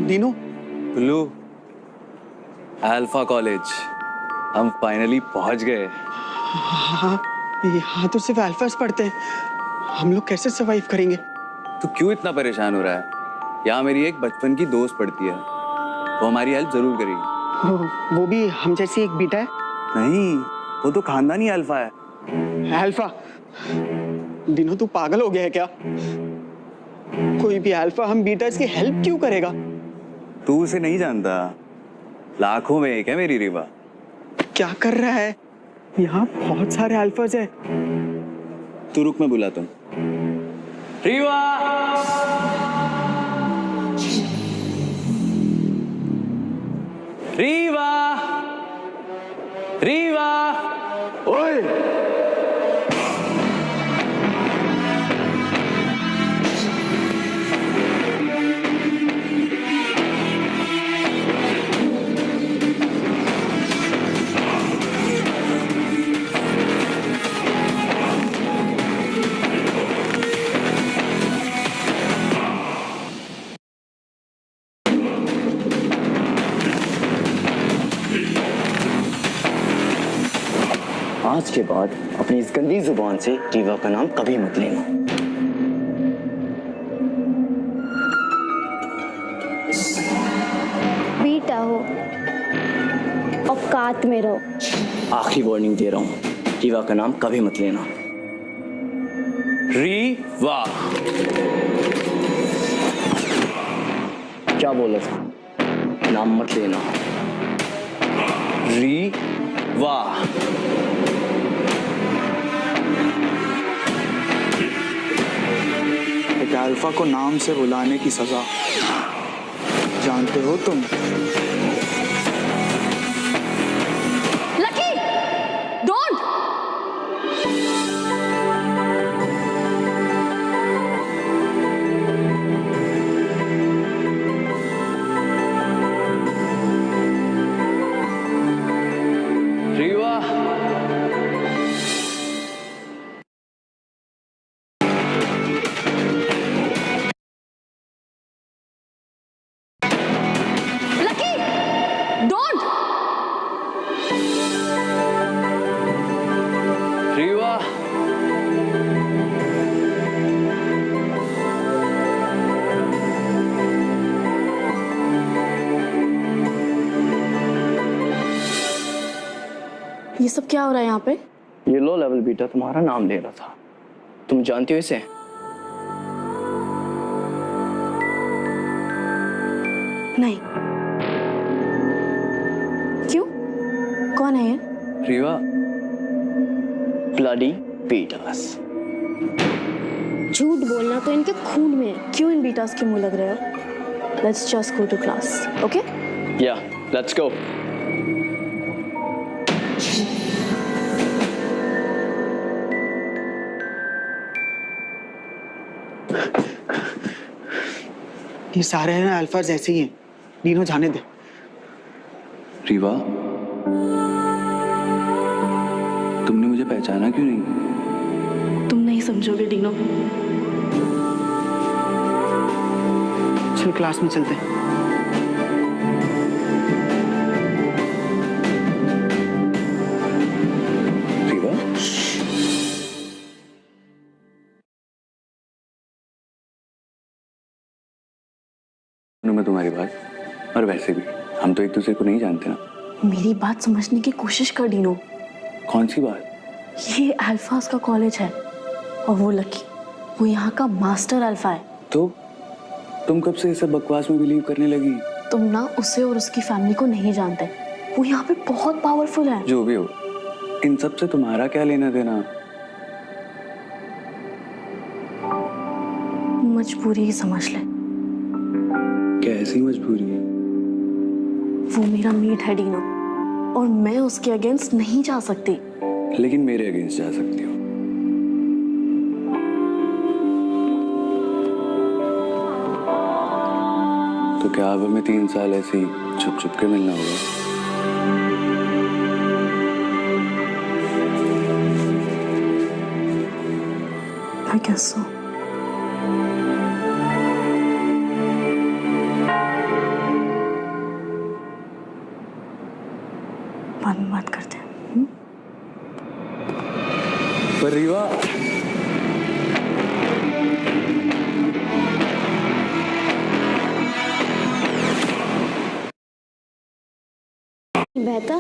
Dinu, blue, alpha college, हम finally पहुंच गए। हाँ, यहाँ तो सिर्फ अल्फास पढ़ते हैं। हम लोग कैसे सरवाइव करेंगे? तू क्यों इतना परेशान हो रहा है? यहाँ मेरी एक बचपन की दोस्त पढ़ती है, वो हमारी हेल्प जरूर करेगी। वो भी हम जैसी एक बीटा है? नहीं, वो तो खानदानी अल्फा है। अल्फा? दीनू, तू पागल हो गया है क्या? कोई भी अल्फा हम बीटास की हेल्प क्यों करेगा? तू उसे नहीं जानता, लाखों में एक है मेरी रीवा। क्या कर रहा है? यहाँ बहुत सारे अल्फाज हैं। तू रुक, मैं बुलाता हूँ। रीवा! रीवा! रीवा! ओए! आज के बाद अपनी इस गंदी जुबान से रीवा का नाम कभी मत लेना। बीटा हो, औकात में रहो। आखिरी वार्निंग दे रहा हूँ, रीवा का नाम कभी मत लेना। रीवा! क्या बोला था? नाम मत लेना। रीवा! एक अल्फा को नाम से बुलाने की सजा जानते हो तुम? Lucky, don't! Rewa! Lucky, don't! Rewa! ये सब क्या हो रहा है यहाँ पे? ये लो लेवल बीटा तुम्हारा नाम ले रहा था। तुम जानती हो इसे? नहीं। क्यों? कौन है ये? रीवा! Bloody betas. झूठ बोलना तो इनके खून में है। क्यों इन बीटास के मुंह लग रहे हो? Let's just go to class, okay? Yeah, let's go. ये सारे हैं अल्फाज ऐसे ही हैं। दीनू, जाने दे। रीवा, तुमने मुझे पहचाना क्यों नहीं? तुम नहीं समझोगे डीनो। चल क्लास में चलते हैं। रीवा? मैं तुम्हारी बात, और वैसे भी हम तो एक दूसरे को नहीं जानते ना। मेरी बात समझने की कोशिश कर डीनो। कौन सी बात? ये अल्फाज का कॉलेज है और वो लकी, वो यहाँ का मास्टर अल्फा है। तो तुम कब से इस सब बकवास में बिलीव करने लगी? तुम ना उसे और उसकी फैमिली को नहीं जानते। वो यहाँ पे बहुत पावरफुल है। जो भी हो, इन सब से तुम्हारा क्या लेना देना? मजबूरी ही समझ ले। कैसी मजबूरी? वो मेरा मीट है डीनो। और मैं उसके अगेंस्ट नहीं जा सकती। लेकिन मेरे अगेंस्ट जा सकती हो। तो क्या अब हमें 3 साल ऐसे ही छुप छुप के मिलना होगा? I guess so. बाद में बात करते हैं। पर रीवा, बहता,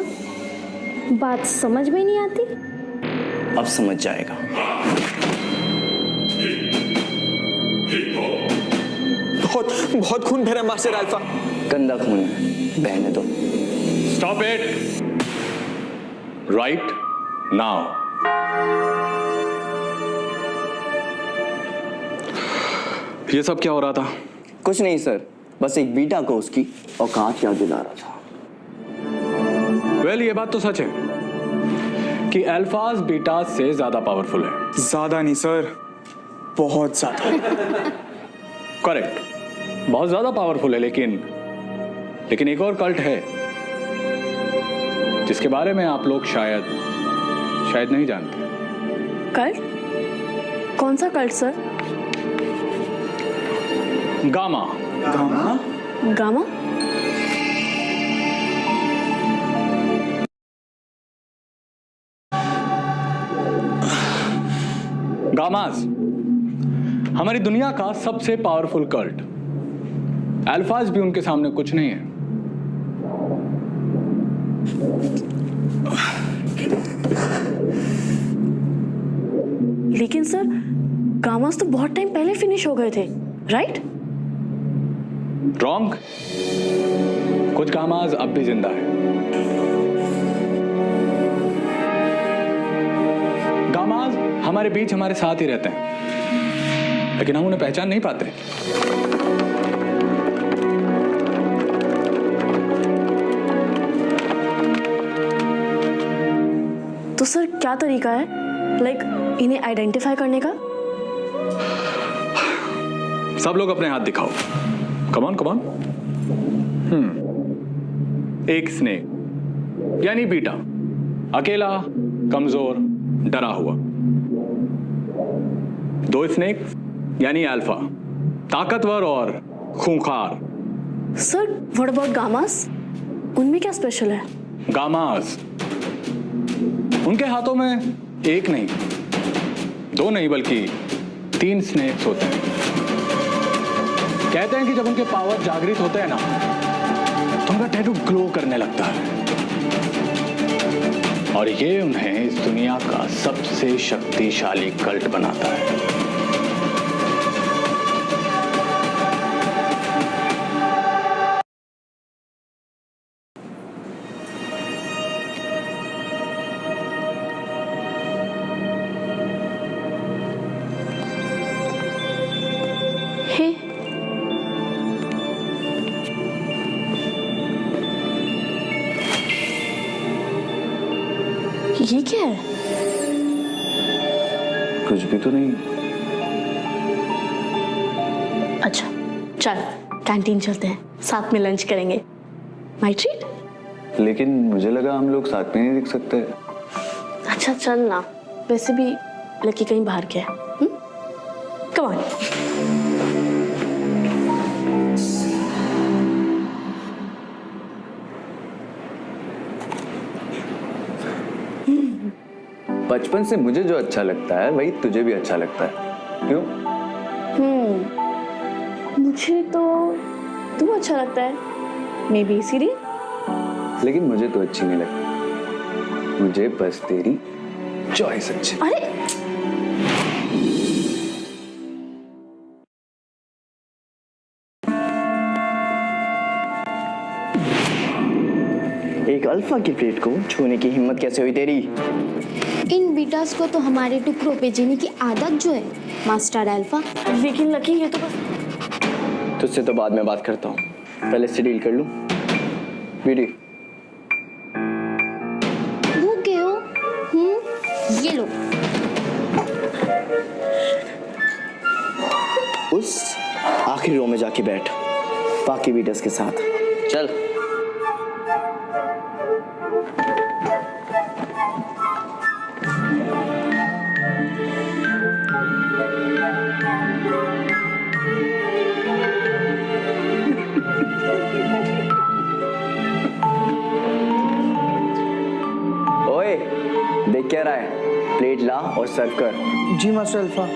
बात समझ में नहीं आती। अब समझ जाएगा। बहुत बहुत खून बह रहा है मास्टर अल्फा। गंदा खून है, बहने दो। Stop it! Right now. ये सब क्या हो रहा था? कुछ नहीं सर, बस एक बीटा को उसकी औकात याद दिला रहा था। वेल, ये बात तो सच है कि अल्फाज बीटाज से ज्यादा पावरफुल है। ज्यादा नहीं सर, बहुत ज्यादा। करेक्ट, बहुत ज्यादा पावरफुल है। लेकिन एक और कल्ट है जिसके बारे में आप लोग शायद नहीं जानते। कल्ट? कौन सा cult sir? Gamma. Gamma? Gamma? Gammas हमारी दुनिया का सबसे पावरफुल कल्ट। अल्फाज भी उनके सामने कुछ नहीं है। लेकिन सर, गामास तो बहुत टाइम पहले फिनिश हो गए थे, राइट? रॉन्ग। कुछ गामाज अब भी जिंदा है। गामाज हमारे बीच हमारे साथ ही रहते हैं, लेकिन हम उन्हें पहचान नहीं पाते। तो सर क्या तरीका है इन्हें आइडेंटिफाई करने का? सब लोग अपने हाथ दिखाओ। Come on. एक स्नेक यानी बीटा, अकेला, कमजोर, डरा हुआ। 2 स्नेक यानी अल्फा, ताकतवर और खूंखार। Sir, what about gammas? उनमें क्या स्पेशल है? गामास, उनके हाथों में 1 नहीं, 2 नहीं बल्कि 3 स्नेक्स होते हैं। कहते हैं कि जब उनके पावर जागृत होते हैं ना, तो उनका टैटू ग्लो करने लगता है और ये उन्हें इस दुनिया का सबसे शक्तिशाली कल्ट बनाता है। हे, ये क्या है? कुछ भी तो नहीं। अच्छा, चल कैंटीन चलते हैं, साथ में लंच करेंगे। My treat. लेकिन मुझे लगा हम लोग साथ में नहीं दिख सकते। अच्छा चल ना, वैसे भी लकी कहीं बाहर गया है। Come on. बचपन से मुझे जो अच्छा लगता है वही तुझे भी अच्छा लगता है, क्यों? मुझे तो तू अच्छा लगता है, मे बी इसीलिए। लेकिन मुझे तो अच्छी नहीं लगती, मुझे बस तेरी चॉइस अच्छी। अरे एक अल्फा की प्लेट को छूने की हिम्मत कैसे हुई तेरी? इन बीटास को तो हमारे टुकड़ों पे जीने की आदत जो है मास्टर अल्फा। लेकिन लकी, ये तो बस। तुझसे तो बाद में बात करता हूँ, पहले इससे डील कर लूँ। बीडी। उस आखिरी रो में जाके बैठ बाकी बीटर्स के साथ। चल। ओए, देख क्या रहा है? प्लेट ला और सर्व कर। जी मास्टर अल्फा।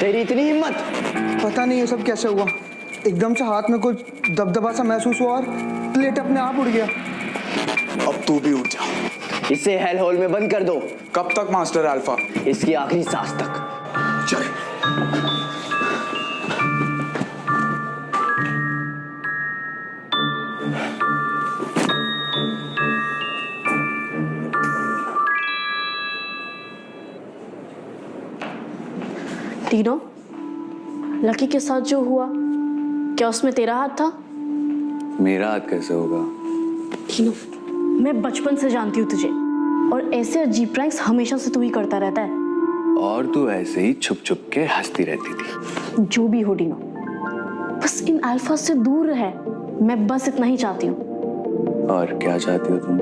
तेरी इतनी हिम्मत? पता नहीं ये सब कैसे हुआ, एकदम से हाथ में कुछ दबदबा सा महसूस हुआ और प्लेट अपने आप उड़ गया। अब तू भी उठ जा। इसे हेल होल में बंद कर दो। कब तक मास्टर अल्फा? इसकी आखिरी सांस तक। चल। टीनो, लकी के साथ जो हुआ, क्या उसमें तेरा हाथ था? मेरा हाथ कैसे होगा? टीनो, मैं बचपन से जानती हूँ तुझे, और ऐसे अजीब प्रैंक्स हमेशा से तू ही करता रहता है। और तू ऐसे ही छुप छुप के हंसती रहती थी। जो भी हो टीनो, बस इन अल्फा से दूर रहे, मैं बस इतना ही चाहती हूँ। और क्या चाहती हो तुम?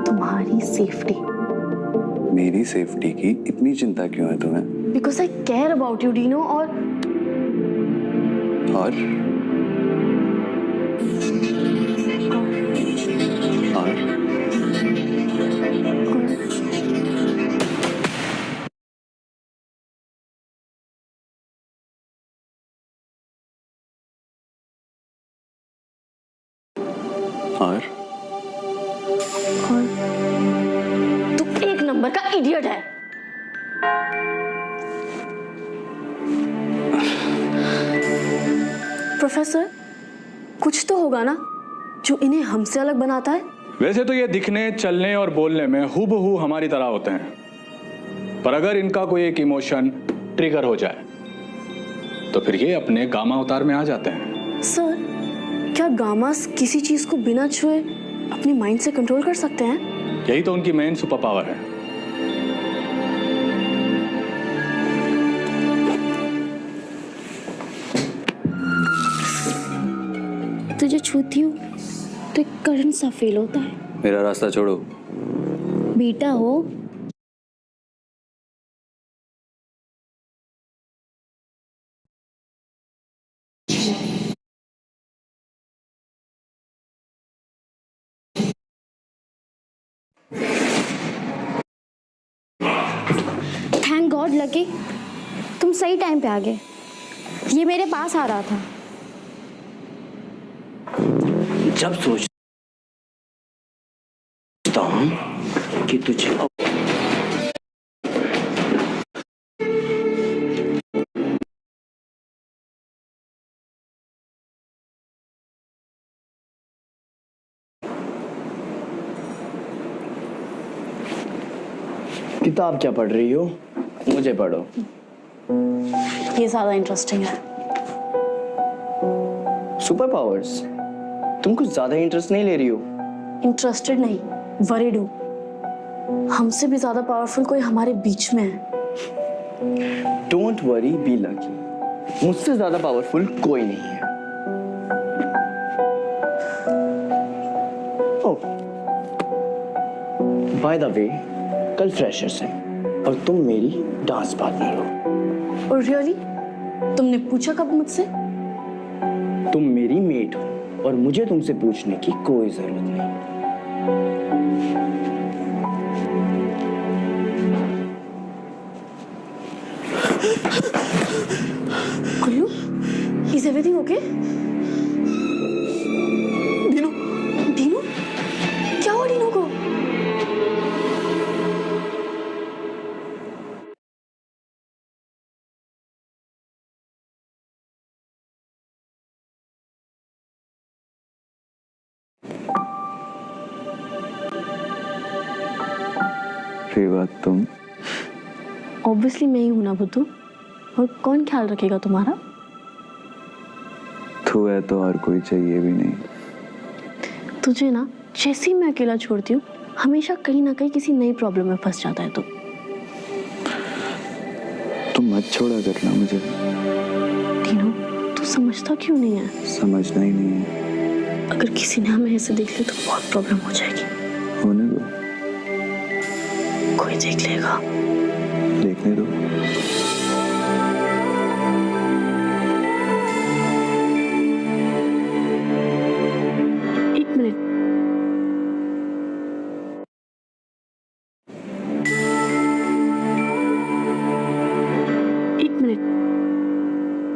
तुम्हारी सेफ्टी। मेरी सेफ्टी की इतनी चिंता क्यों है तुम्हें? Because I care about you Tino. और तू एक नंबर का इडियट है। प्रोफेसर, कुछ तो होगा ना जो इन्हें हमसे अलग बनाता है? वैसे तो ये दिखने, चलने और बोलने में हूबहू हमारी तरह होते हैं, पर अगर इनका कोई एक इमोशन ट्रिगर हो जाए तो फिर ये अपने गामा अवतार में आ जाते हैं। सर, क्या गामास किसी चीज को बिना छुए अपने माइंड से कंट्रोल कर सकते हैं? यही तो उनकी मेन सुपर पावर है। तुझे छूती हूँ तो एक करंट सा फील होता है। मेरा रास्ता छोड़ो। बेटा हो। थैंक गॉड लकी, तुम सही टाइम पे आ गए। ये मेरे पास आ रहा था। जब सोचता हूं कि तुझे किताब क्या पढ़ रही हो? मुझे पढ़ो। ये ज्यादा इंटरेस्टिंग है। Super powers? तुम कुछ ज्यादा इंटरेस्ट नहीं ले रही हो? इंटरेस्टेड नहीं, वरीड हूँ। हमसे भी ज्यादा पावरफुल कोई हमारे बीच में है। Don't worry, be lucky. मुझसे ज्यादा पावरफुल कोई नहीं है। बाय द वे, कल फ्रेशर्स है और तुम मेरी डांस पार्टनर हो। और रियली तुमने पूछा कब मुझसे? तुम मेरी मेट हो और मुझे तुमसे पूछने की कोई जरूरत नहीं। Kullu, is everything okay? Dinu, Dinu, क्या हुआ दीनू को? रेवा तुम? ऑब्वियसली मैं ही हूं ना बुद्धू, और कौन ख्याल रखेगा तुम्हारा? तू है तो और कोई चाहिए भी नहीं। तुझे ना जैसे ही मैं अकेला छोड़ती हूँ हमेशा कहीं ना कहीं किसी नई प्रॉब्लम में फंस जाता है तू। तुम मत छोड़ा करना मुझे। दीनू, तू समझता क्यों नहीं है? समझना ही नहीं है। अगर किसी ने हमें ऐसे देख लिया तो बहुत प्रॉब्लम हो जाएगी। होने दो, कोई देख लेगा। देखने दो। एक मिनट, एक मिनट।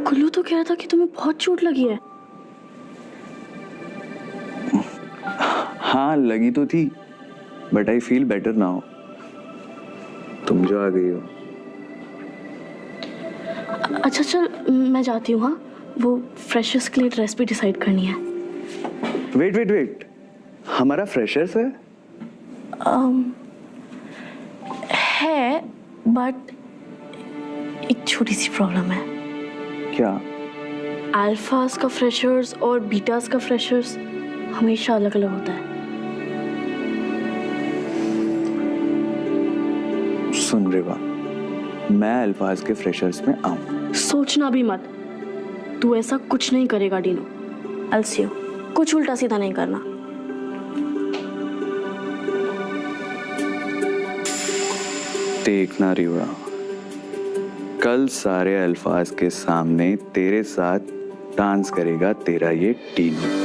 कुल्लू तो कह रहा था कि तुम्हें बहुत चोट लगी है। हाँ लगी तो थी, but I feel better now. तुम जो आ गई हो। अच्छा चल, मैं जाती हूँ। हाँ, वो फ्रेशर्स के लिए ड्रेस भी डिसाइड करनी है। वेट वेट वेट, हमारा फ्रेशर्स है? है, बट एक छोटी सी प्रॉब्लम है। क्या? अल्फास का फ्रेशर्स और बीटास का फ्रेशर्स हमेशा अलग अलग होता है। सुन रेवा, मैं अल्फाज के फ्रेशर्स में आऊं। सोचना भी मत, तू ऐसा कुछ नहीं करेगा डीनो। अलसियो, कुछ उल्टा सीधा नहीं करना। देखना रेवा, कल सारे अल्फाज के सामने तेरे साथ डांस करेगा तेरा ये टीनू।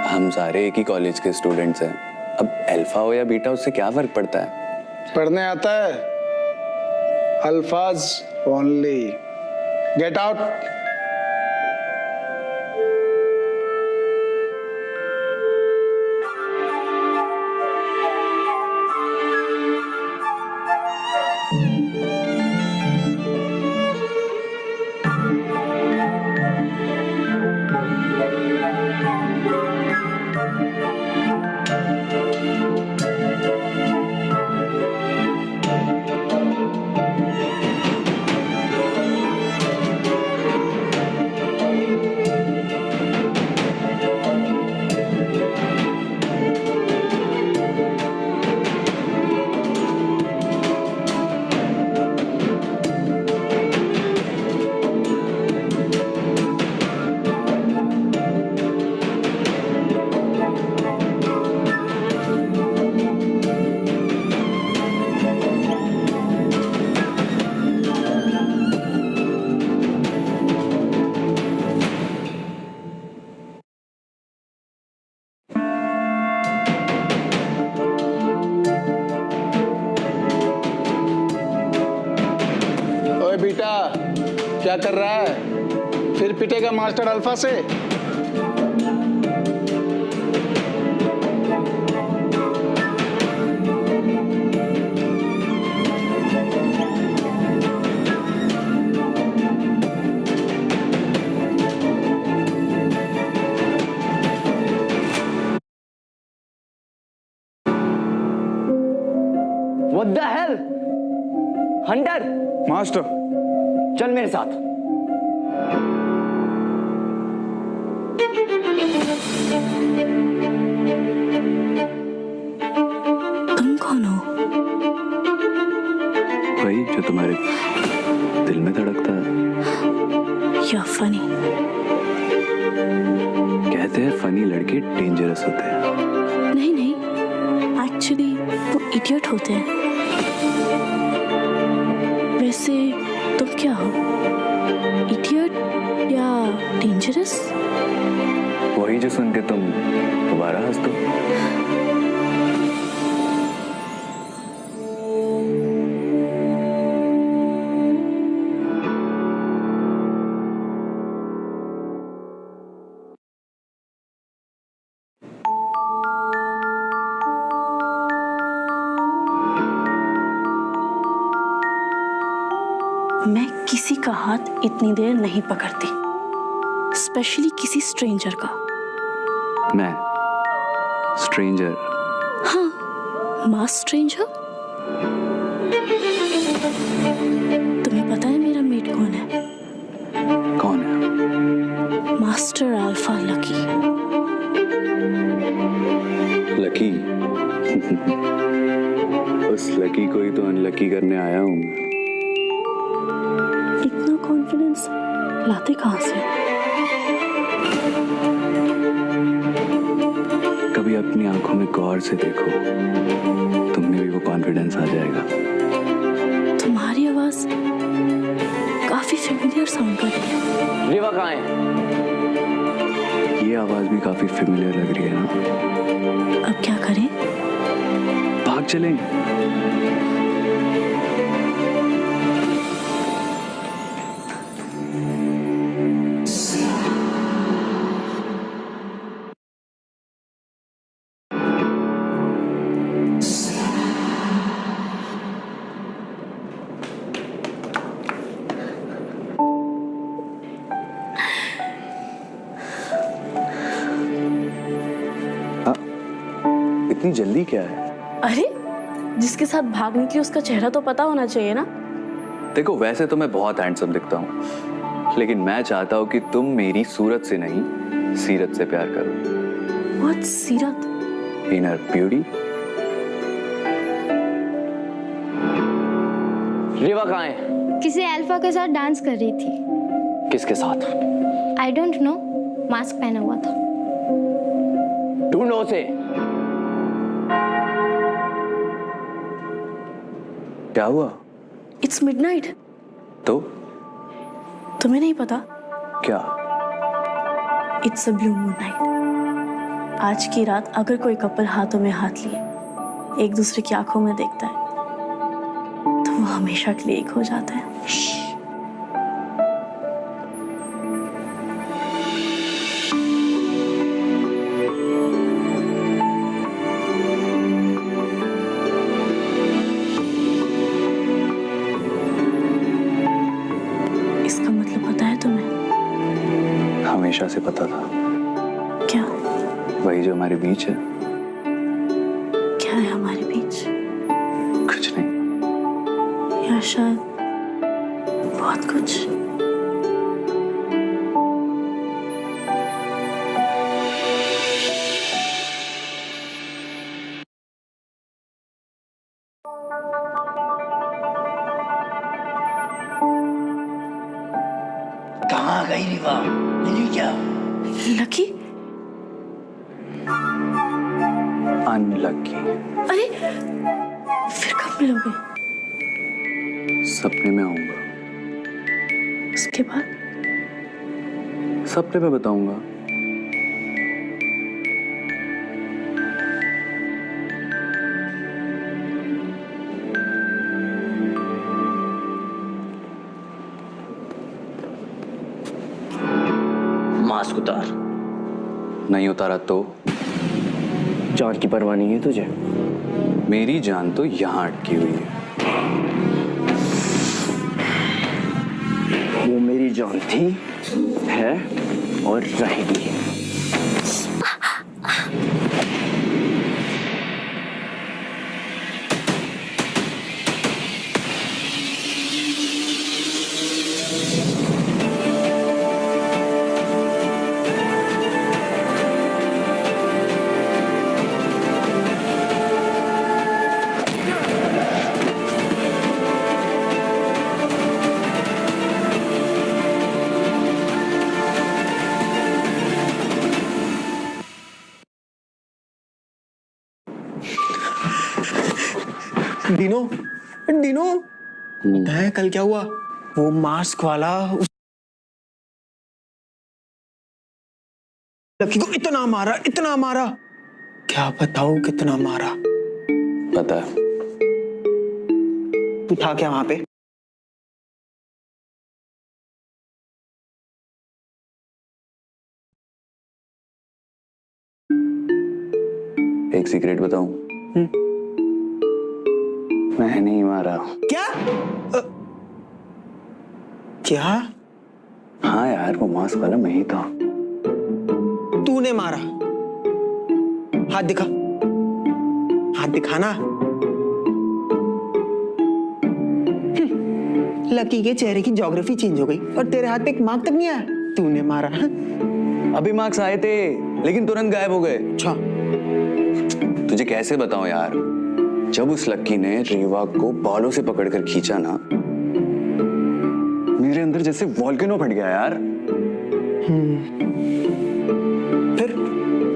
हम सारे एक ही कॉलेज के स्टूडेंट्स हैं। अब अल्फा हो या बीटा, उससे क्या फर्क पड़ता है? पढ़ने आता है? अल्फाज ओनली। Get out. बेटा क्या कर रहा है? फिर पिटेगा मास्टर अल्फा से? What the hell? Hunter, master चल मेरे साथ। तुम कौन हो? वही जो तुम्हारे दिल में धड़कता है। You are funny. कहते हैं फनी लड़के डेंजरस होते हैं। नहीं नहीं, एक्चुअली वो इडियट होते हैं। वैसे तुम क्या हो, इडियट या डेंजरस? वही जो सुन के तुम दोबारा हंस दो। मैं किसी का हाथ इतनी देर नहीं पकड़ती, स्पेशली किसी स्ट्रेंजर का। मैं स्ट्रेंजर? हाँ, मास स्ट्रेंजर। तुम्हें पता है मेरा मेट कौन है? कौन है? Master alpha lucky. लकी? उस लकी को ही तो अनलकी करने आया हूँ मैं। इतना कॉन्फिडेंस लाते कहाँ से? कभी अपनी आंखों में गौर से देखो, तुमने भी वो कॉन्फिडेंस आ जाएगा। तुम्हारी आवाज काफी फेमिलियर साउंड कर रही है। रिवा कहाँ है? ये आवाज भी काफी फेमिलियर लग रही है ना। अब क्या करें? भाग चलें। इतनी जल्दी क्या है? अरे, जिसके साथ भाग निकली उसका चेहरा तो पता होना चाहिए ना। देखो, वैसे तो मैं बहुत हैंडसम दिखता हूँ, लेकिन मैं चाहता हूँ कि तुम मेरी सूरत से नहीं, सीरत से प्यार करो। व्हाट सीरत? Inner beauty. रिवा कहाँ है? किसी अल्फा के साथ डांस कर रही थी। किसके साथ? आई डोंट नो, मास्क पहना हुआ था। ढूंढो उसे। क्या हुआ? It's midnight. तो तुम्हें नहीं पता? क्या? It's a blue moon night. आज की रात अगर कोई कपल हाथों में हाथ लिए एक दूसरे की आंखों में देखता है तो वो हमेशा के लिए एक हो जाता है। इसका मतलब पता है तुम्हें? हमेशा से पता था। क्या? वही जो हमारे बीच है। क्या है हमारे बीच? कुछ नहीं। या शायद बहुत कुछ। कहाँ गई रिवा? मिली क्या? लकी? अनलकी। अरे, फिर कब मिलोगे? सपने में आऊंगा। उसके बाद? सपने में बताऊंगा। मास्क उतार। नहीं उतारा तो? जान की परवाह नहीं है तुझे? मेरी जान तो यहाँ अटकी हुई है। वो मेरी जान थी, है और रहेगी। डिनो है कल क्या हुआ? वो मास्क वाला लकी को इतना मारा, क्या बताऊं कितना मारा। पता है। तू था क्या वहां पे? एक सीक्रेट बताऊं? मैं नहीं मारा। क्या? हाँ यार, वो मास्क वाला मैं ही था। तूने मारा? हाथ दिखाना। लकी के चेहरे की ज्योग्राफी चेंज हो गई और तेरे हाथ पे एक मार्क तक नहीं आया। तूने मारा? अभी मार्क्स आए थे लेकिन तुरंत गायब हो गए। अच्छा। तुझे कैसे बताऊं यार, जब उस लक्की ने रीवा को बालों से पकड़कर खींचा ना, मेरे अंदर जैसे वॉल्केनो फट गया यार।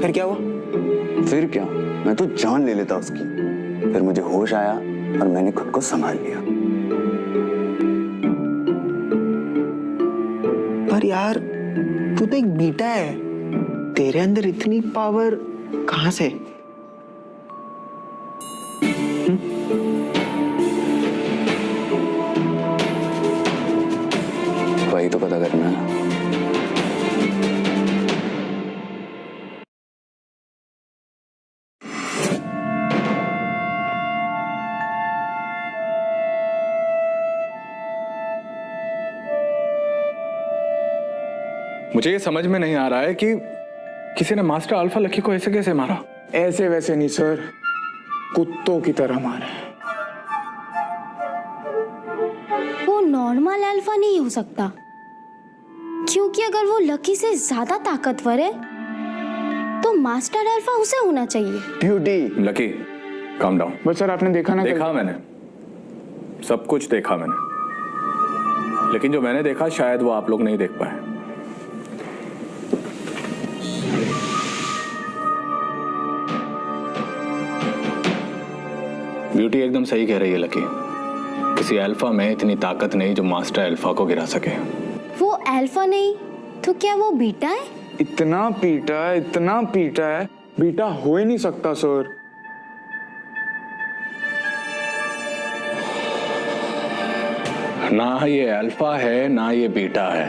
फिर क्या हुआ? फिर क्या, मैं तो जान ले लेता उसकी। फिर मुझे होश आया और मैंने खुद को संभाल लिया। पर यार तू तो एक बीटा है, तेरे अंदर इतनी पावर कहां से? वही तो पता करना है। मुझे ये समझ में नहीं आ रहा है कि किसी ने मास्टर अल्फा लकी को ऐसे कैसे मारा। ऐसे वैसे नहीं सर, कुत्तों की तरह मारे। वो नॉर्मल अल्फा नहीं हो सकता, क्योंकि अगर वो लकी से ज्यादा ताकतवर है तो मास्टर अल्फा उसे होना चाहिए। ब्यूटी। Lucky calm down. बस सर आपने देखा ना? देखा मैंने, सब कुछ देखा मैंने, लेकिन जो मैंने देखा शायद वो आप लोग नहीं देख पाए। ब्यूटी एकदम सही कह रही है लकी, किसी अल्फा में इतनी ताकत नहीं जो मास्टर अल्फा को गिरा सके। वो अल्फा नहीं तो क्या वो बीटा है? इतना पीटा है, बीटा हो ही नहीं सकता सर। ना ये अल्फा है ना ये बीटा है।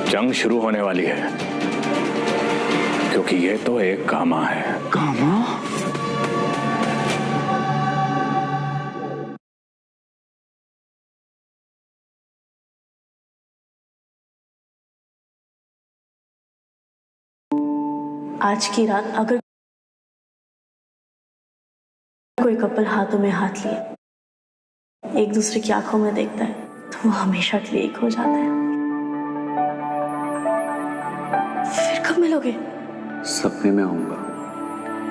जंग शुरू होने वाली है, क्योंकि ये तो एक गामा है। गामा? आज की रात अगर कोई कपल हाथों में हाथ लिए एक दूसरे की आंखों में देखता है तो वो हमेशा के लिए एक हो जाता है। फिर कब मिलोगे? सपने में आऊंगा,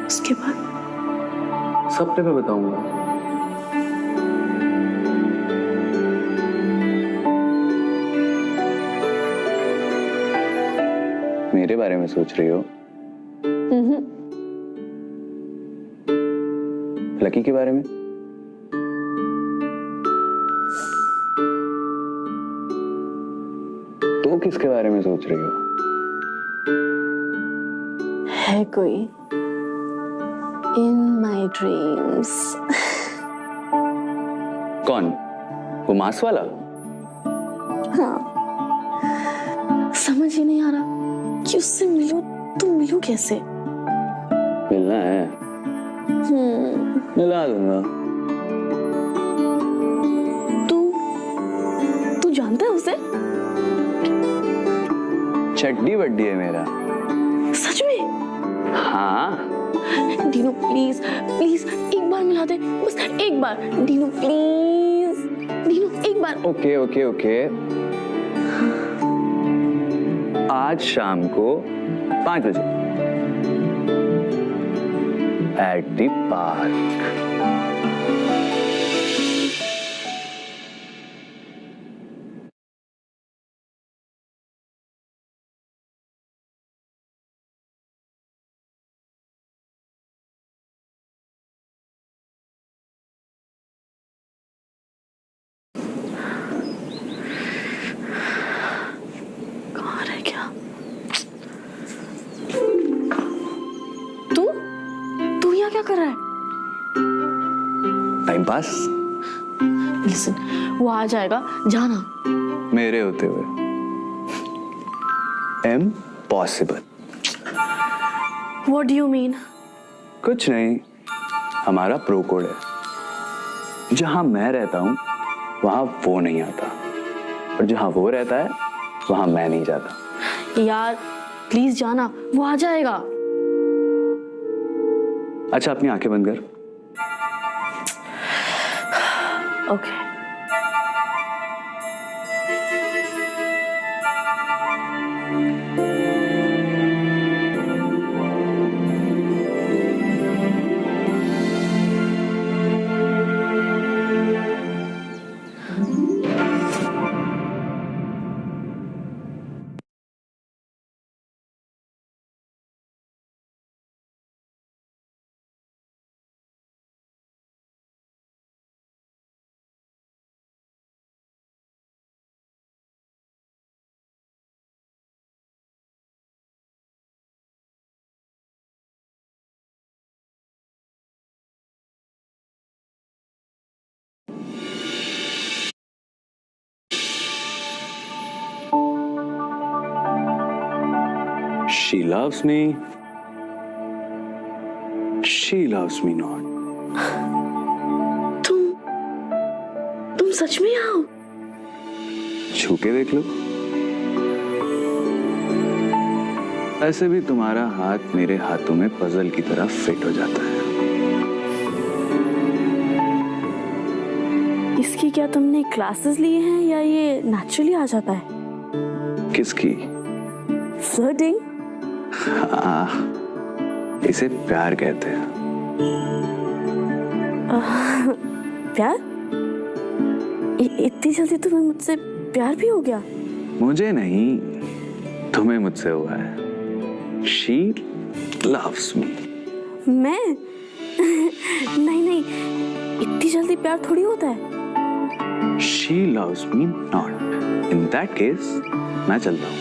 उसके बाद? सपने में बताऊंगा। मेरे बारे में सोच रही हो? लकी के बारे में? तो किसके बारे में सोच रही हो? है कोई इन माई ड्रीम्स। कौन? वो मांस वाला? हाँ, समझ ही नहीं आ रहा कि उससे मिलूं तो मिलूं कैसे। मिलना है? मिला दूंगा। तू जानता है उसे? चड्डी बड्डी है मेरा। सच में? हाँ। डीनू प्लीज प्लीज एक बार मिला दे, बस एक बार। डीनू प्लीज, डीनू एक बार। ओके ओके ओके, आज शाम को 5 बजे at the park. Time pass listen, वो आ जाएगा, जाना। मेरे होते हुए impossible. What do you mean? कुछ नहीं, हमारा प्रो कोड है। जहां मैं रहता हूं वहां वो नहीं आता, और जहां वो रहता है वहां मैं नहीं जाता। यार प्लीज जाना, वो आ जाएगा। अच्छा, अपनी आंखें बंद कर। Okay. She loves me. She loves me not. तुम सच में आओ? छू के देख लो। ऐसे भी तुम्हारा हाथ मेरे हाथों में पजल की तरह फिट हो जाता है। इसकी क्या तुमने क्लासेस लिए हैं या ये नेचुरली आ जाता है? किसकी? फ्लर्टिंग? इसे प्यार कहते हैं। प्यार? इतनी जल्दी तुम्हें मुझसे प्यार भी हो गया? मुझे नहीं, तुम्हें मुझसे हुआ है। She loves me. मैं? नहीं, इतनी जल्दी प्यार थोड़ी होता है। She loves me not. In that case, मैं चलता हूँ।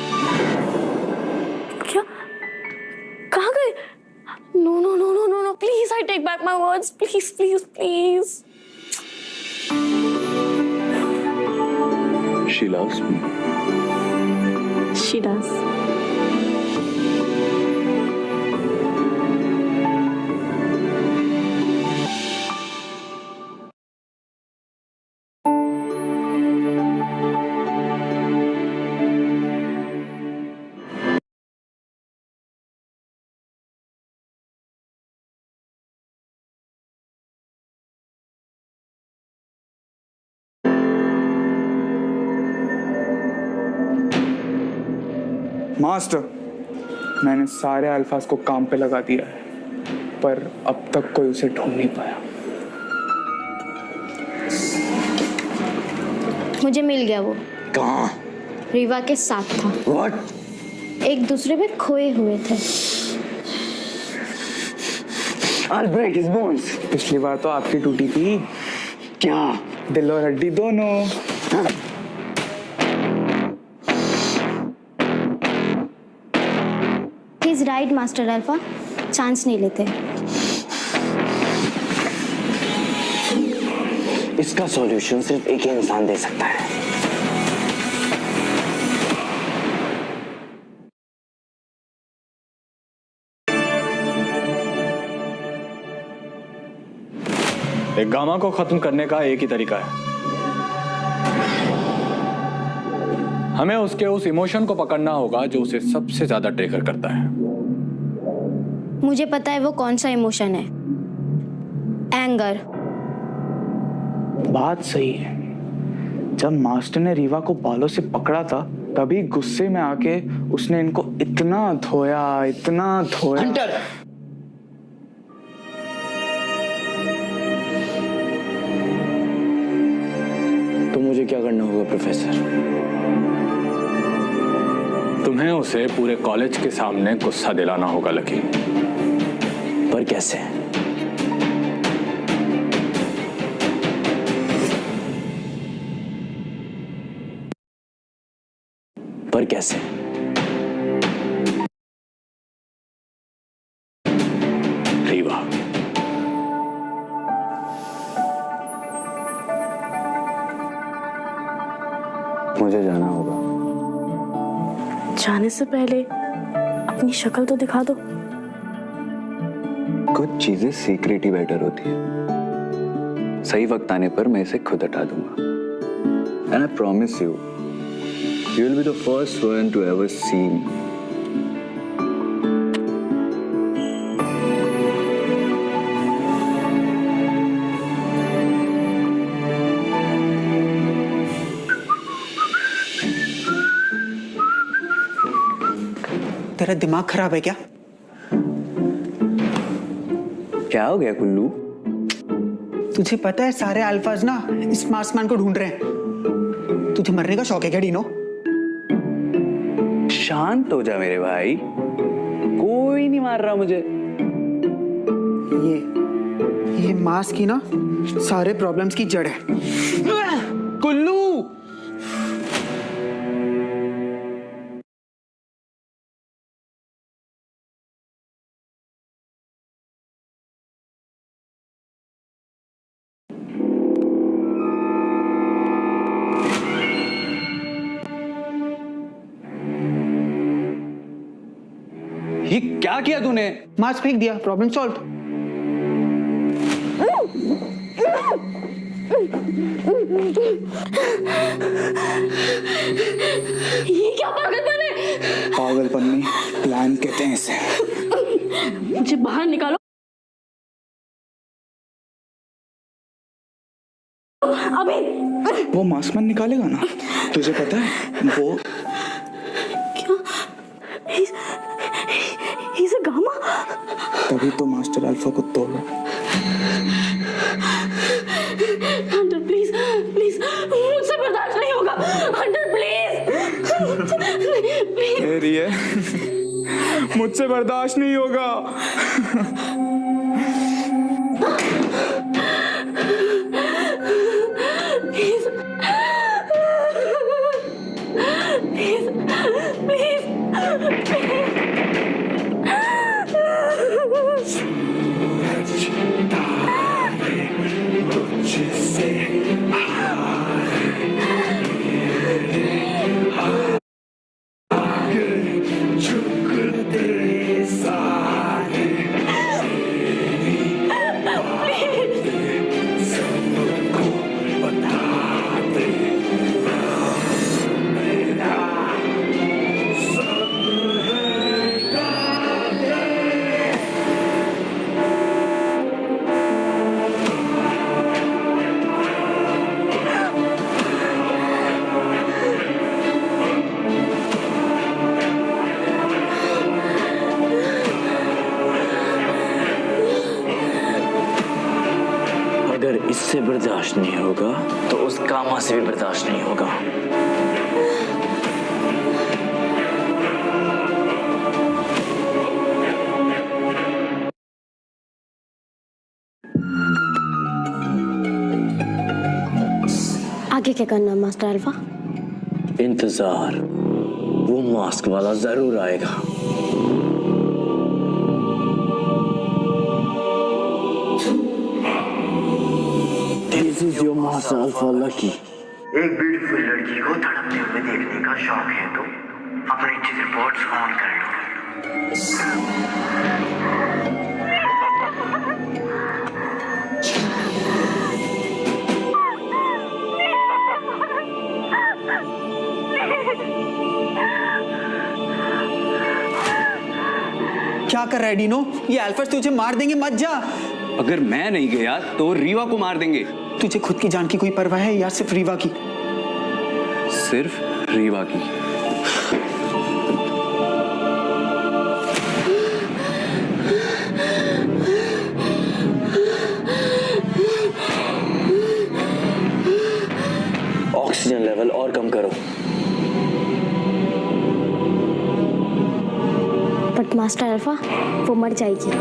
क्या? कहाँ गए? No, please, I take back my words. Please. She loves me. She does. Master, मैंने सारे अल्फाज को काम पे लगा दिया है, पर अब तक कोई उसे ढूंढ नहीं पाया। मुझे मिल गया वो। कहाँ? रीवा के साथ था। What? एक दूसरे में खोए हुए थे। I'll break his bones. पिछली बार तो आपकी टूटी थी। क्या? दिल और हड्डी दोनों। He's right, master alpha. Chance नहीं लेते। इसका सॉल्यूशन सिर्फ एक ही इंसान दे सकता है। एक गामा को खत्म करने का एक ही तरीका है। हमें उसके उस इमोशन को पकड़ना होगा जो उसे सबसे ज्यादा ट्रिगर करता है। मुझे पता है वो कौन सा इमोशन है। एंगर। बात सही है। जब मास्टर ने रीवा को बालों से पकड़ा था, तभी गुस्से में आके उसने इनको इतना धोया। हंटर! तो मुझे क्या करना होगा प्रोफेसर? तुम्हें उसे पूरे कॉलेज के सामने गुस्सा दिलाना होगा लकी। पर कैसे? पर कैसे? रीवा, मुझे जाना होगा। जाने से पहले अपनी शक्ल तो दिखा दो। कुछ चीजें सीक्रेट ही बेटर होती है। सही वक्त आने पर मैं इसे खुद हटा दूंगा। And I promise you, you will be the first one to ever see me. तेरा दिमाग खराब है क्या? क्या हो गया कुल्लू? तुझे पता है सारे अल्फाज ना इस मार्क्समैन को ढूंढ रहे हैं। तुझे मरने का शौक है क्या डीनो? शांत हो जा मेरे भाई, कोई नहीं मार रहा मुझे। ये मास्क की ना सारे प्रॉब्लम्स की जड़ है। कुल्लू, ये क्या किया तूने? मास्क फेंक दिया, प्रॉब्लम सॉल्व। ये क्या पागलपन है? पागलपन नहीं, प्लान कहते हैं इसे। मुझे बाहर निकालो अभी। वो मास्कमैन निकालेगा ना, तुझे पता है वो। क्या? He's a gamma? तभी तो मास्टर अल्फा को तोड़ा। हंटर प्लीज प्लीज, मुझसे बर्दाश्त नहीं होगा। Hunter please please. कह रही है मुझसे बर्दाश्त नहीं होगा। Please please please. अगर इससे बर्दाश्त नहीं होगा तो उस गामा से भी बर्दाश्त नहीं होगा। आगे क्या करना मास्टर अल्फा? इंतजार, वो मास्क वाला जरूर आएगा। This is your master Alpha Lucky. एक ब्यूटीफुल लड़की को तड़पते हुए देखने का शौक है तो अपने चित्र बोर्ड्स ऑन कर लो। क्या कर रहा है डीनो? ये अल्फाज तुझे मार देंगे, मत जा। अगर मैं नहीं गया तो रीवा को मार देंगे। तुझे खुद की जान की कोई परवाह है या सिर्फ रीवा की? सिर्फ रीवा की। ऑक्सीजन लेवल और कम करो। बट मास्टर अल्फा, वो मर जाएगी।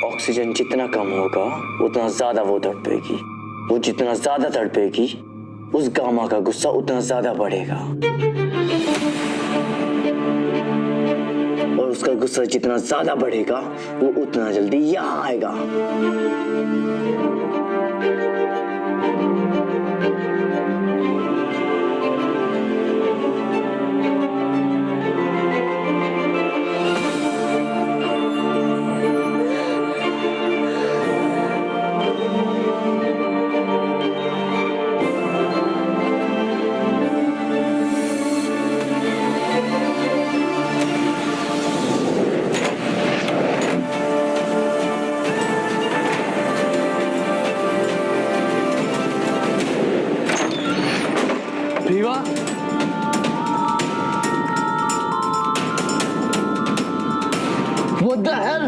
ऑक्सीजन जितना कम होगा उतना ज्यादा वो तड़पेगी। वो जितना ज्यादा तड़पेगी उस गामा का गुस्सा उतना ज्यादा बढ़ेगा और उसका उसका गुस्सा जितना ज्यादा बढ़ेगा वो उतना जल्दी यहाँ आएगा। Rewa, What the hell?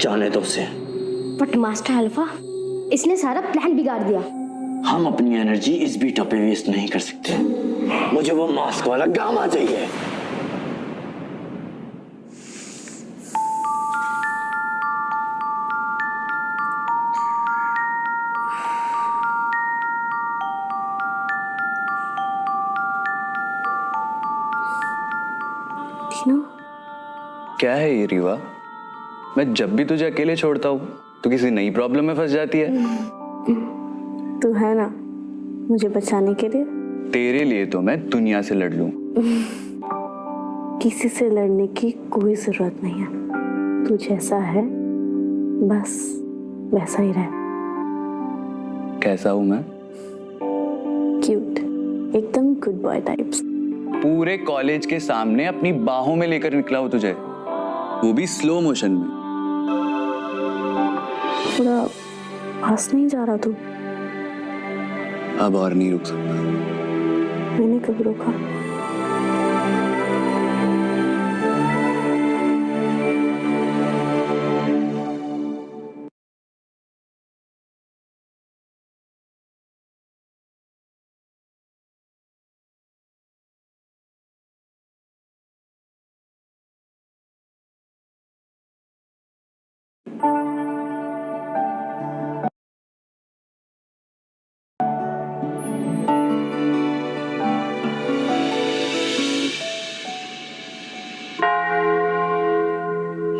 जाने दो उसे। बट मास्टर अल्फा, इसने सारा प्लान बिगाड़ दिया। हम अपनी एनर्जी इस बीटा पे वेस्ट नहीं कर सकते। मुझे वो मास्क वाला गामा चाहिए। तीनों क्या है ये रीवा? मैं जब भी तुझे अकेले छोड़ता हूँ तो किसी नई प्रॉब्लम में फंस जाती है। तू है ना मुझे बचाने के लिए। तेरे लिए तो मैं दुनिया से लड़ लूं। किसी से लड़ने की कोई जरूरत नहीं है। तू जैसा है बस वैसा ही रह। कैसा हूं मैं? क्यूट, एकदम गुड बॉय टाइप्स। पूरे कॉलेज के सामने अपनी बाहों में लेकर निकला हूं तुझे, वो भी स्लो मोशन में। पूरा हंस नहीं जा रहा तू? अब और नहीं रुक सकता। मैंने कब रोका?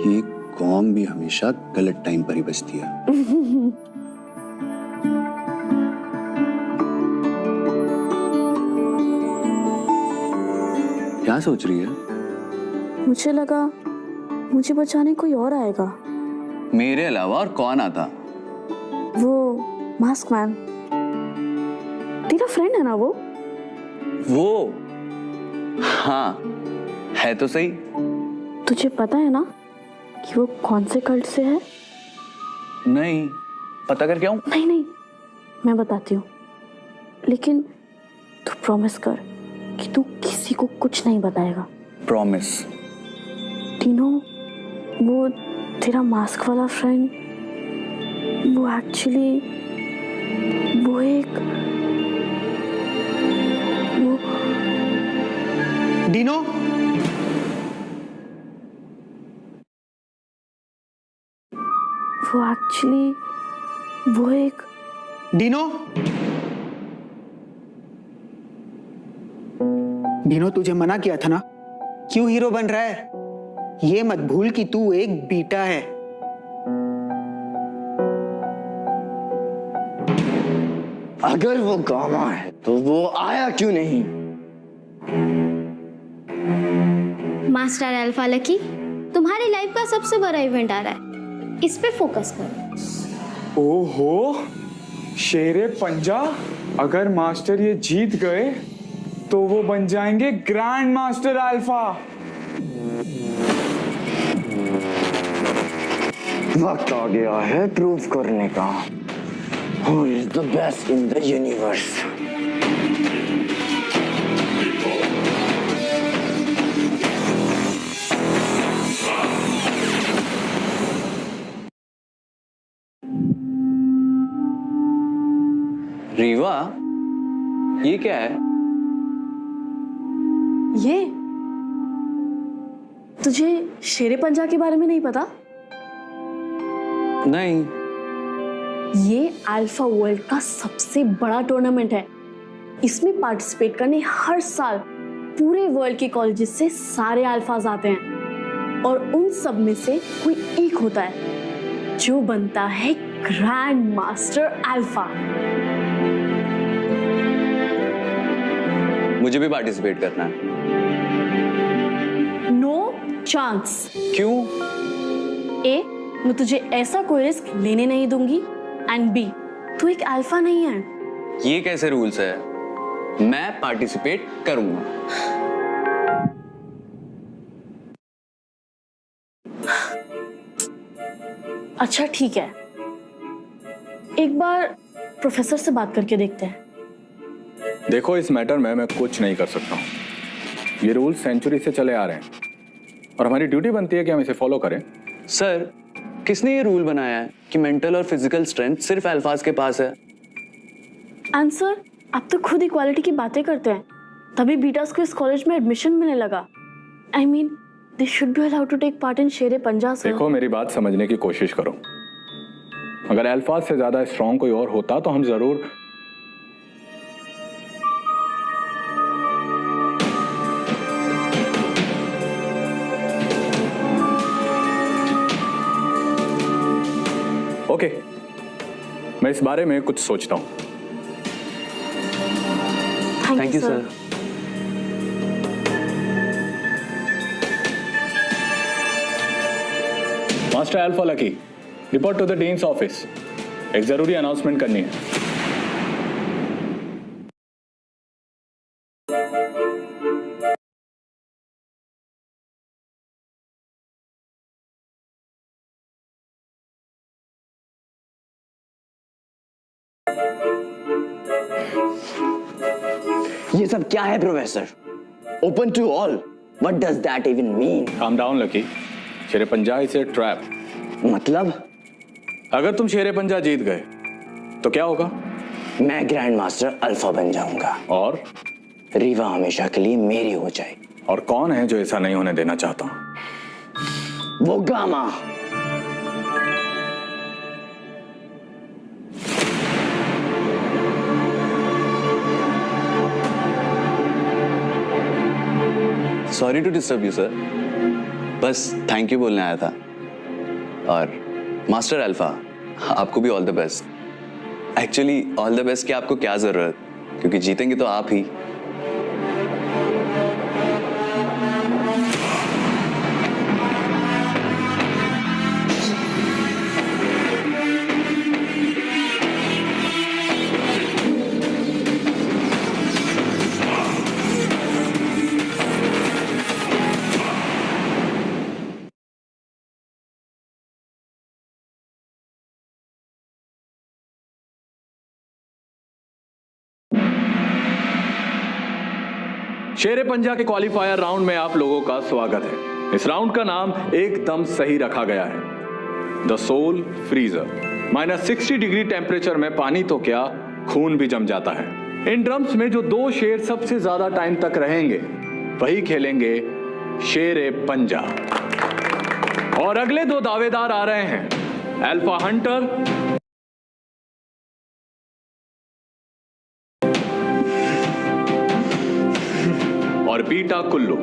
ये कॉम भी हमेशा गलत टाइम पर ही बजती है। क्या सोच रही है? मुझे लगा मुझे बचाने कोई और आएगा। मेरे अलावा और कौन आता? वो मास्क मैन, तेरा फ्रेंड है ना वो? हाँ है तो सही। तुझे पता है ना कि वो कौन से कल्ट से है? नहीं पता कर क्या हूं? नहीं नहीं, मैं बताती हूँ, लेकिन तू प्रॉमिस कर कि तू किसी को कुछ नहीं बताएगा। प्रॉमिस। तीनों, वो तेरा मास्क वाला फ्रेंड, वो एक्चुअली वो डीनो, वो एक डीनो, डीनो तुझे मना किया था ना, क्यों हीरो बन रहा है? ये मत भूल कि तू एक बीटा है। अगर वो गामा है तो वो आया क्यों नहीं? मास्टर अल्फा लकी, तुम्हारी लाइफ का सबसे बड़ा इवेंट आ रहा है, इस पे फोकस करो। ओहो, शेरे पंजा, अगर मास्टर ये जीत गए तो वो बन जाएंगे ग्रैंड मास्टर अल्फा। वक्त आ गया है प्रूव करने का। Who is the best in the universe? ये क्या है? ये तुझे शेरे पंजा के बारे में नहीं पता? नहीं। ये अल्फा वर्ल्ड का सबसे बड़ा टूर्नामेंट है। इसमें पार्टिसिपेट करने हर साल पूरे वर्ल्ड के कॉलेजेस से सारे अल्फाज आते हैं और उन सब में से कोई एक होता है जो बनता है ग्रैंड मास्टर अल्फा। मुझे भी पार्टिसिपेट करना है। No chance. क्यों? ए, मैं तुझे ऐसा कोई रिस्क लेने नहीं दूंगी एंड बी, तू एक अल्फा नहीं है। ये कैसे रूल्स है? मैं पार्टिसिपेट करूंगा। अच्छा ठीक है, एक बार प्रोफेसर से बात करके देखते हैं। देखो, इस मैटर में मैं कुछ नहीं कर सकता हूँ। ये रूल्स सेंचुरी से चले आ रहे हैं और हमारी ड्यूटी बनती है कि हम इसे फॉलो करें। सर, किसने ये रूल बनाया है कि मेंटल और फिजिकल स्ट्रेंथ सिर्फ अल्फाज के पास है? आंसर, आप तो खुद इक्वालिटी की बातें करते हैं, तभी बीटास को इस कॉलेज में एडमिशन मिलने लगा। I mean, they should be allowed to take part in Shere Panja sir. देखो, मेरी बात समझने की कोशिश करो। अगर अल्फाज से ज्यादा स्ट्रांग कोई और होता तो हम जरूर। ओके, मैं इस बारे में कुछ सोचता हूं। Thank you sir. Master alpha lucky, report to the dean's office. एक जरूरी अनाउंसमेंट करनी है। ये सब क्या है professor? Open to all, what does that even mean? Calm down lucky, Shere Panja is a trap. मतलब? अगर तुम शेरे पंजा जीत गए तो क्या होगा? मैं ग्रैंड मास्टर अल्फा बन जाऊंगा और रीवा हमेशा के लिए मेरी हो जाएगी। और कौन है जो ऐसा नहीं होने देना चाहता? वो gamma. Sorry to disturb you sir, बस थैंक यू बोलने आया था। और मास्टर अल्फा, आपको भी all the best. Actually all the best की आपको क्या जरूरत, क्योंकि जीतेंगे तो आप ही। शेरे पंजा के क्वालिफायर राउंड में आप लोगों का स्वागत है। इस राउंड का नाम एकदम सही रखा गया है, the soul freezer. -60 degree temperature में पानी तो क्या, खून भी जम जाता है। इन ड्रम्स में जो 2 शेर सबसे ज्यादा टाइम तक रहेंगे वही खेलेंगे शेरे पंजा। और अगले 2 दावेदार आ रहे हैं, अल्फा हंटर और बीटा कुल्लू।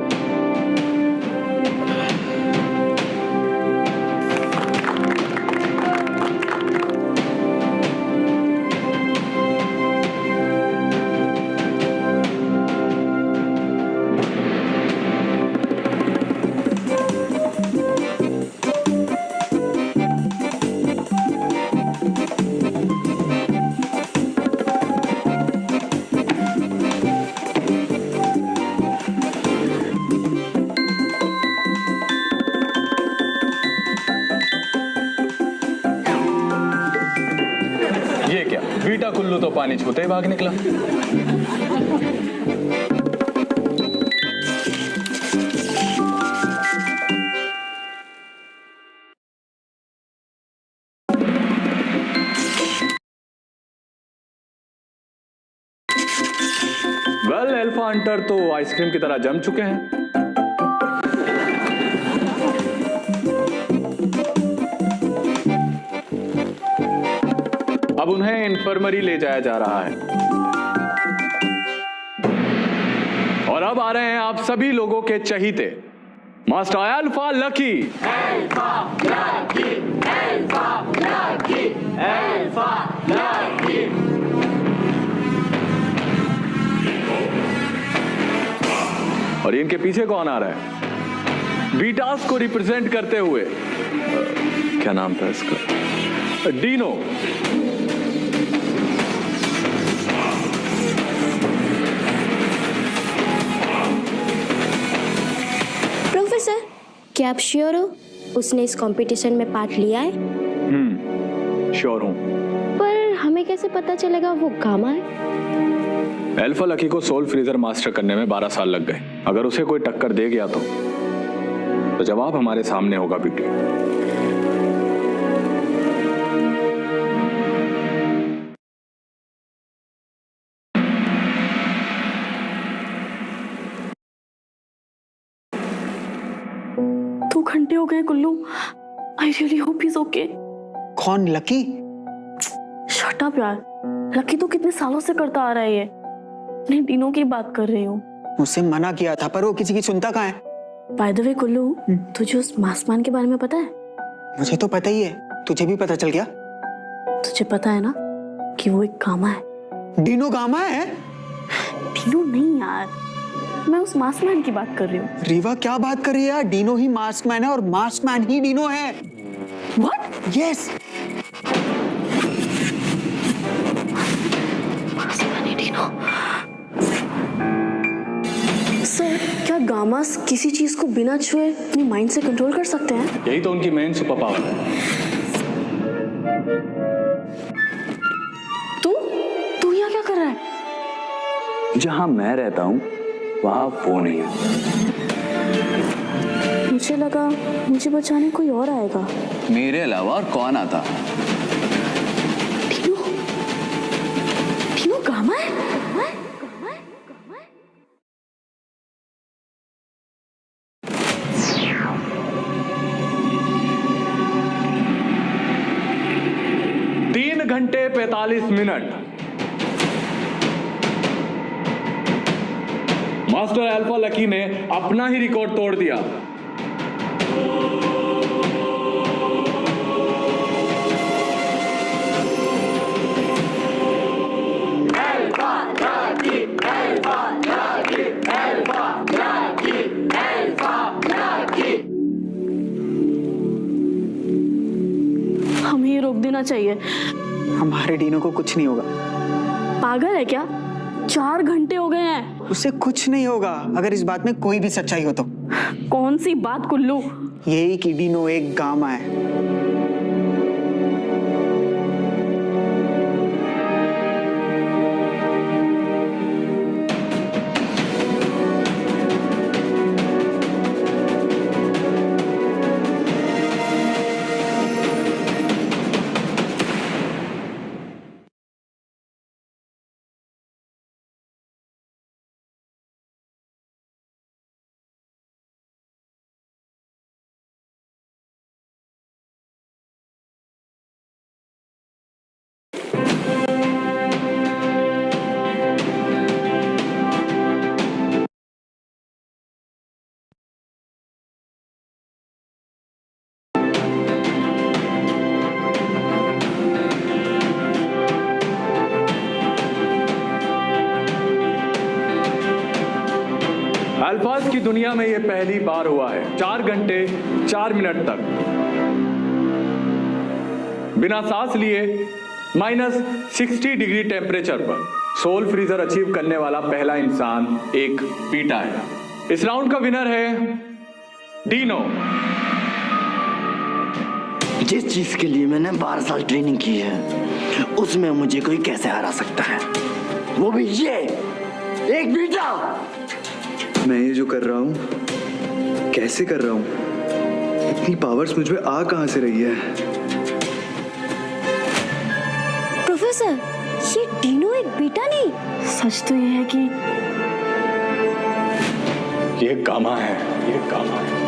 ये क्या, बीटा कुल्लू तो पानी छूते ही भाग निकला। मास्टर तो आइसक्रीम की तरह जम चुके हैं। अब उन्हें इन्फर्मरी ले जाया जा रहा है और अब आ रहे हैं आप सभी लोगों के चहीते master alpha Lucky. Alpha Lucky, alpha Lucky, alpha Lucky. और इनके पीछे कौन आ रहा है? बीटास को रिप्रेजेंट करते हुए क्या नाम था इसका? डीनो। प्रोफेसर, क्या आप श्योर हो उसने इस कंपटीशन में पार्ट लिया है? श्योर हूं। पर हमें कैसे पता चलेगा वो गामा है? अल्फा लकी को सोल फ्रीजर मास्टर करने में 12 साल लग गए। अगर उसे कोई टक्कर दे गया तो जवाब हमारे सामने होगा बेटी। घंटे हो गए Kullu. I really hope he is okay. कौन? लकी? शट अप यार, लकी तो कितने सालों से करता आ रहा है ये। मैं डीनो की बात कर रही हूँ। उससे मना किया था पर वो किसी की सुनता कहाँ है। बाय द वे कुल्लू, तुझे उस मास्कमैन के बारे में पता है? मुझे तो पता ही है, तुझे भी पता चल गया? तुझे पता है ना कि वो एक गामा है। डीनो गामा है? डीनो नहीं यार, मैं उस मास्कमैन की बात कर रही हूँ। रीवा क्या बात कर रही है यार? डीनो ही मास्कमैन है और मास्कमैन ही डीनो है। What? Yes. Maskman he Dino. Sir, क्या गामास किसी चीज को बिना छुए अपनी माइंड से कंट्रोल कर सकते हैं? यही तो उनकी मेन सुपर पावर है। तू यहाँ क्या कर रहा है? जहां मैं रहता हूं वहां वो नहीं है। मुझे लगा मुझे बचाने कोई और आएगा। मेरे अलावा और कौन आता? डीनो? डीनो गामा है? 3 घंटे 45 मिनट मास्टर अल्फा लकी ने अपना ही रिकॉर्ड तोड़ दिया। Alpha Lucky, alpha Lucky, alpha Lucky, alpha lucky. हमें ये रोक देना चाहिए। हमारे डीनो को कुछ नहीं होगा। पागल है क्या? 4 घंटे हो गए हैं। उससे कुछ नहीं होगा अगर इस बात में कोई भी सच्चाई हो तो। कौन सी बात कुल्लू? यही कि डीनो एक गामा है। अल्फाज की दुनिया में यह पहली बार हुआ है। 4 घंटे 4 मिनट तक बिना सांस लिए -60 डिग्री टेम्परेचर पर सोल फ्रीजर अचीव करने वाला पहला इंसान एक बीटा है। इस राउंड का विनर है डीनो। जिस चीज के लिए मैंने 12 साल ट्रेनिंग की है उसमें मुझे कोई कैसे हरा सकता है, वो भी ये एक बीटा। मैं ये जो कर रहा हूँ कैसे कर रहा हूँ? इतनी पावर्स मुझ में आ कहां से रही है? प्रोफेसर, ये डीनो एक बेटा नहीं। सच तो ये है कि ये गामा है, ये गामा है।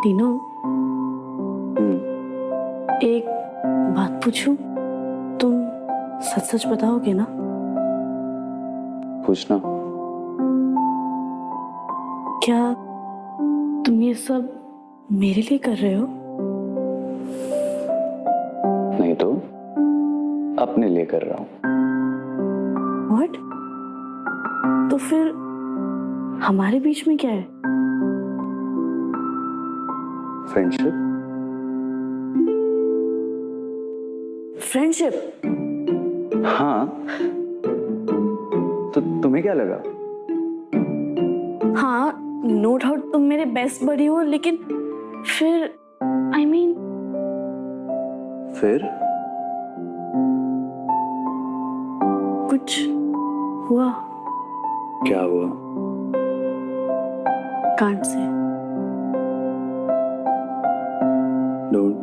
टीनो, एक बात पूछूं? तुम सच सच बताओगे ना? पूछना। क्या तुम ये सब मेरे लिए कर रहे हो? नहीं तो अपने लिए कर रहा हूं। What? तो फिर हमारे बीच में क्या है? फ्रेंडशिप। फ्रेंडशिप? हाँ, तो तुम्हें क्या लगा? हाँ, नो डाउट तुम मेरे बेस्ट बडी हो, लेकिन फिर I mean, फिर कुछ हुआ? क्या हुआ? Can't say. डोंट।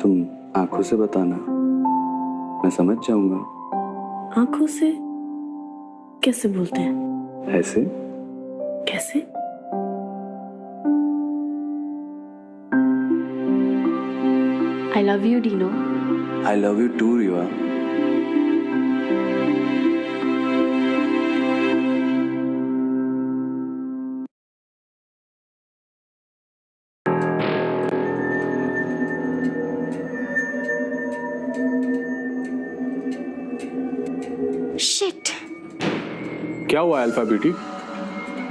तुम आंखों से बताना, मैं समझ जाऊंगा। आंखों से कैसे बोलते हैं? ऐसे। कैसे? I love you, Dino. I love you too, Riva. Shit, क्या हुआ अल्फा बेटी?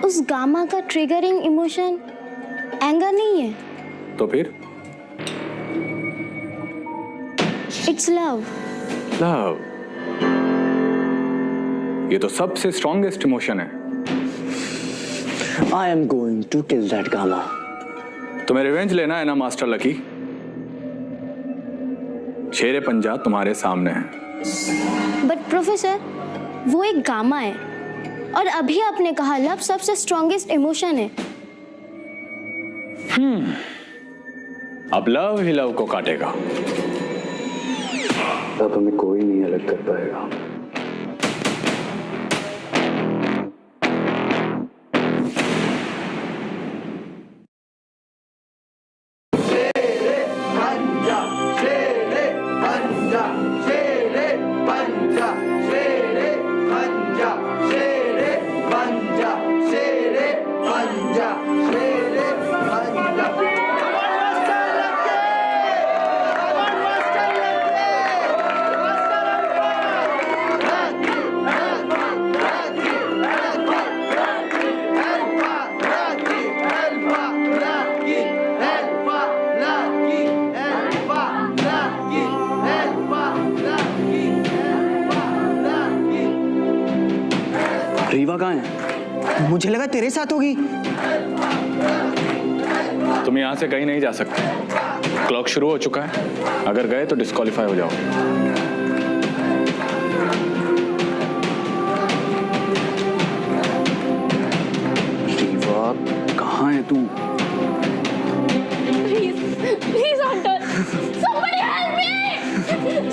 उस गामा का ट्रिगरिंग इमोशन एंगर नहीं है, तो फिर? It's love. लव। ये तो सबसे स्ट्रॉन्गेस्ट इमोशन है। I am going to kill that Gamma. तुम्हें रिवेंज लेना है ना मास्टर लकी? शेरे पंजा तुम्हारे सामने है। बट प्रोफेसर, वो एक गामा है और अभी आपने कहा लव सबसे स्ट्रॉन्गेस्ट इमोशन है। अब लव ही लव को काटेगा। अब हमें कोई नहीं अलग कर पाएगा। रीवा कहाँ है? मुझे लगा तेरे साथ होगी। तुम यहां से कहीं नहीं जा सकते। क्लॉक शुरू हो चुका है, अगर गए तो डिस्क्वालीफाई हो जाओ। रीवा कहाँ है तू? Please, Hunter, somebody help me!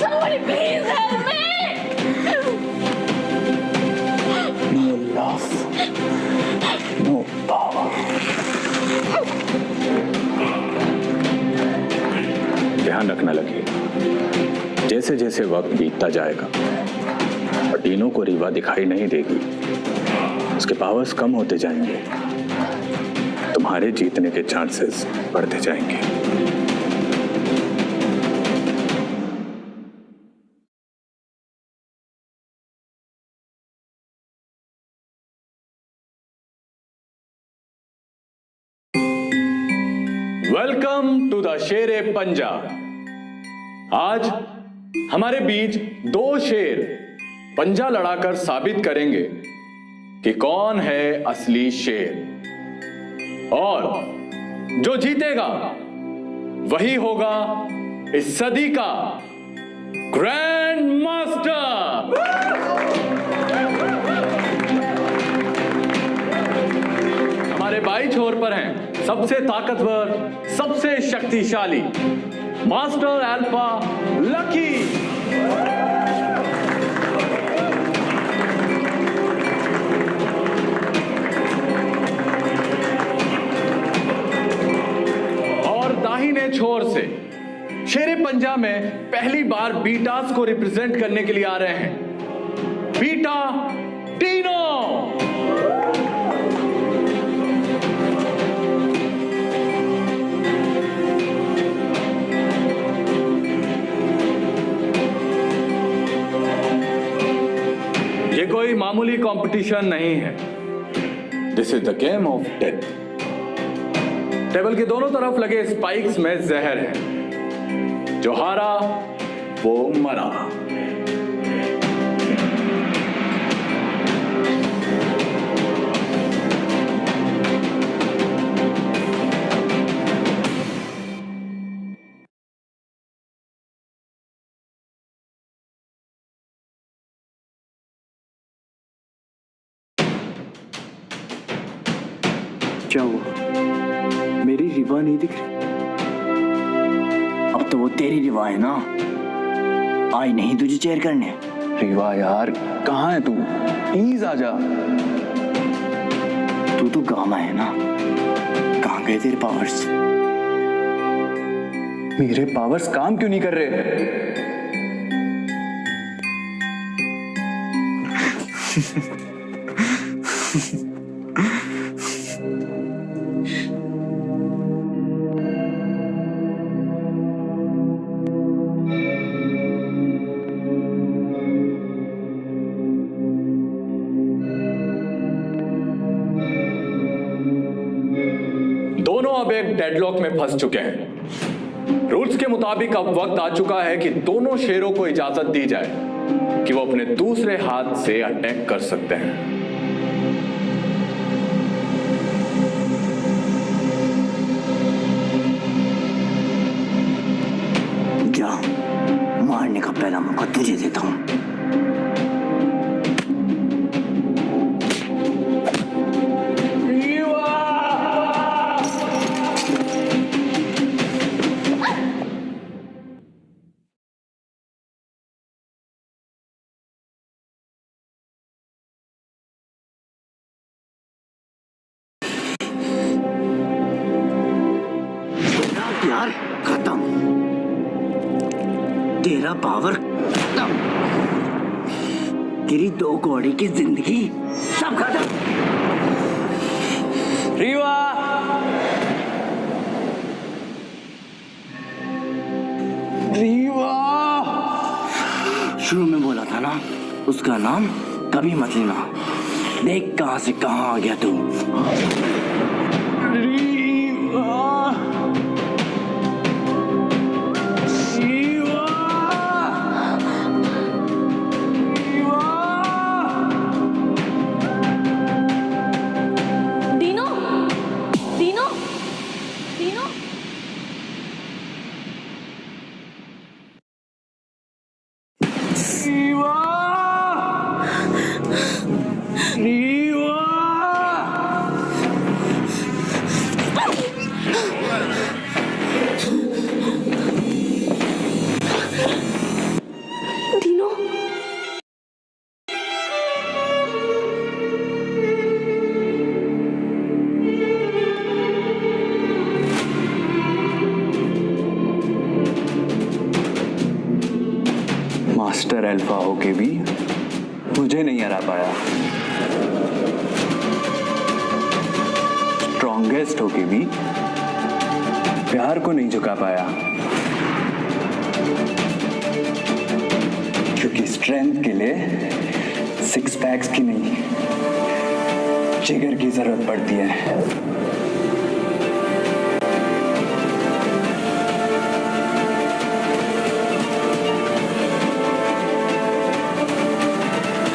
Somebody please help me! No love, no power. ध्यान रखना लगी, जैसे जैसे वक्त बीतता जाएगा और टीनो को रीवा दिखाई नहीं देगी, उसके पावर्स कम होते जाएंगे, तुम्हारे जीतने के चांसेस बढ़ते जाएंगे। वेलकम टू द शेरे पंजा। आज हमारे बीच दो शेर पंजा लड़ाकर साबित करेंगे कि कौन है असली शेर, और जो जीतेगा वही होगा इस सदी का ग्रैंड मास्टर। बाई छोर पर हैं सबसे ताकतवर, सबसे शक्तिशाली मास्टर अल्फा लकी। और दाहिने छोर से शेरे पंजा में पहली बार बीटास को रिप्रेजेंट करने के लिए आ रहे हैं बीटा टीनो। ये कोई मामूली कंपटीशन नहीं है, this is the game of death. Table के दोनों तरफ लगे स्पाइक्स में जहर है, जो हारा वो मरा। क्या हुआ? मेरी रिवा नहीं दिख रही। अब तो वो तेरी रिवा है ना, आई नहीं तुझे चेयर करने। रीवा यार, कहाँ है तू? प्लीज आजा। तू तो गामा है ना, कहाँ गए तेरे पावर्स? मेरे पावर्स काम क्यों नहीं कर रहे? दोनों अब एक डेडलॉक में फंस चुके हैं। रूल्स के मुताबिक अब वक्त आ चुका है कि दोनों शेरों को इजाजत दी जाए कि वो अपने दूसरे हाथ से अटैक कर सकते हैं। जा, मारने का पहला मौका तुझे देता हूं। यार खत्म, तेरा पावर खत्म, तेरी 2 कौड़ी की जिंदगी सब खत्म। रीवा, रीवा, शुरू में बोला था ना, उसका नाम कभी मत लेना। देख कहां से कहां आ गया तू। Dino, Dino, Dino. Dino, master alpha होके भी मुझे नहीं हरा पाया, स्ट्रॉन्गेस्ट होके भी प्यार को नहीं झुका पाया, क्योंकि स्ट्रेंथ के लिए 6 पैक्स की नहीं, जिगर की जरूरत पड़ती है।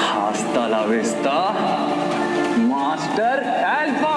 Hasta la vista, master alpha.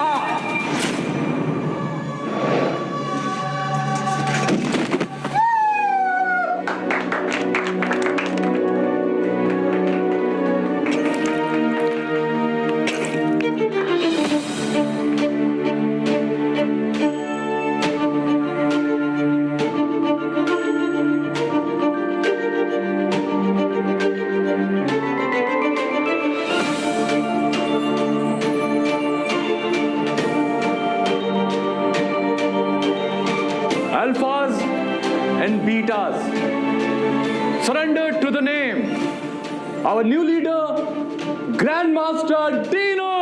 our new leader, Grandmaster Dino.